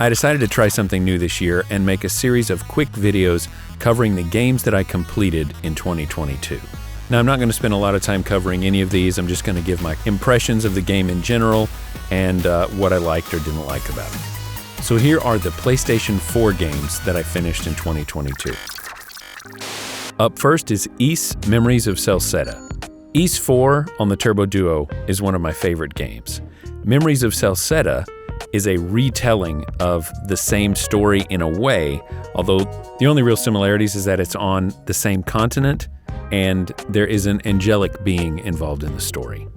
I decided to try something new this year and make a series of quick videos covering the games that I completed in 2022. Now, I'm not going to spend a lot of time covering any of these. I'm just going to give my impressions of the game in general and what I liked or didn't like about it. So here are the PlayStation 4 games that I finished in 2022. Up first is Ys Memories of Celceta. Ys 4 on the Turbo Duo is one of my favorite games. Memories of Celceta is a retelling of the same story in a way, although the only real similarities is that it's on the same continent and there is an angelic being involved in the story.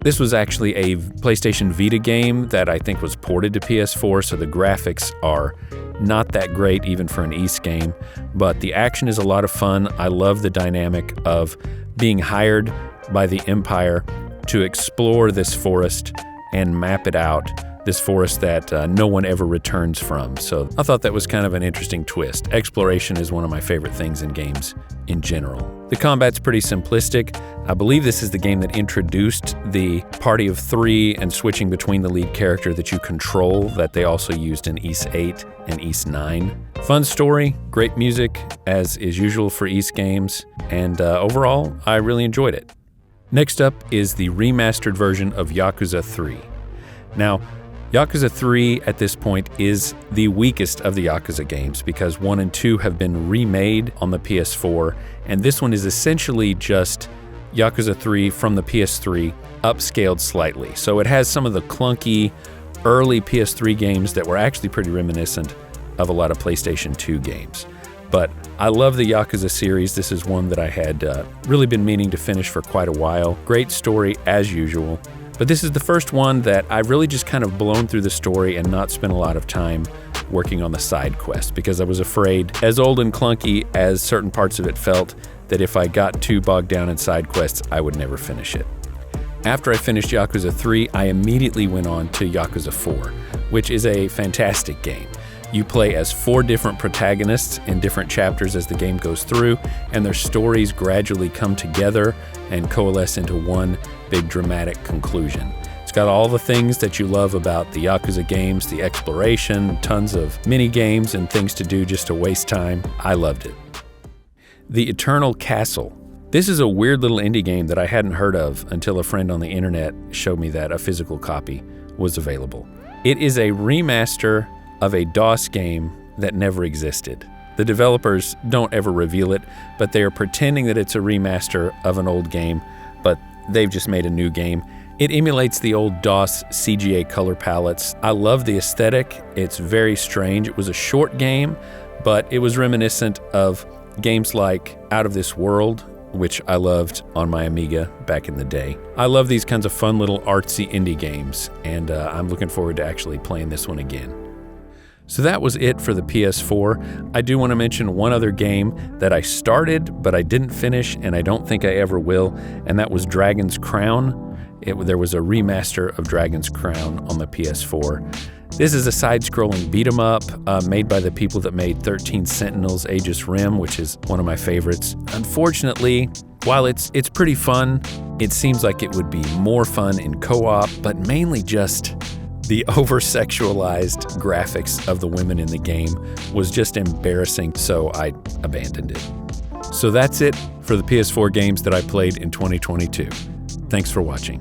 This was actually a PlayStation Vita game that I think was ported to PS4, so the graphics are not that great even for an Ys game, but the action is a lot of fun. I love the dynamic of being hired by the Empire to explore this forest and map it out, this forest that no one ever returns from. So I thought that was kind of an interesting twist. Exploration is one of my favorite things in games in general. The combat's pretty simplistic. I believe this is the game that introduced the party of 3 and switching between the lead character that you control that they also used in Ys 8 and Ys 9. Fun story, great music, as is usual for Ys games, and overall, I really enjoyed it. Next up is the remastered version of Yakuza 3. Now, Yakuza 3 at this point is the weakest of the Yakuza games because 1 and 2 have been remade on the PS4, and this one is essentially just Yakuza 3 from the PS3 upscaled slightly. So it has some of the clunky early PS3 games that were actually pretty reminiscent of a lot of PlayStation 2 games. But I love the Yakuza series. This is one that I had really been meaning to finish for quite a while. Great story as usual. But this is the first one that I've really just kind of blown through the story and not spent a lot of time working on the side quest because I was afraid, as old and clunky as certain parts of it felt, that if I got too bogged down in side quests, I would never finish it. After I finished Yakuza 3, I immediately went on to Yakuza 4, which is a fantastic game. You play as 4 different protagonists in different chapters as the game goes through, and their stories gradually come together and coalesce into one big dramatic conclusion. It's got all the things that you love about the Yakuza games, the exploration, tons of mini games and things to do just to waste time. I loved it. The Eternal Castle. This is a weird little indie game that I hadn't heard of until a friend on the internet showed me that a physical copy was available. It is a remaster of a DOS game that never existed. The developers don't ever reveal it, but they are pretending that it's a remaster of an old game, but they've just made a new game. It emulates the old DOS CGA color palettes. I love the aesthetic. It's very strange. It was a short game, but it was reminiscent of games like Out of This World, which I loved on my Amiga back in the day. I love these kinds of fun little artsy indie games, and I'm looking forward to actually playing this one again. So that was it for the PS4. I do want to mention one other game that I started, but I didn't finish, and I don't think I ever will, and that was Dragon's Crown. There was a remaster of Dragon's Crown on the PS4. This is a side-scrolling beat-em-up made by the people that made 13 Sentinels Aegis Rim, which is one of my favorites. Unfortunately, while it's pretty fun, it seems like it would be more fun in co-op, but mainly just the over-sexualized graphics of the women in the game was just embarrassing, so I abandoned it. So that's it for the PS4 games that I played in 2022. Thanks for watching.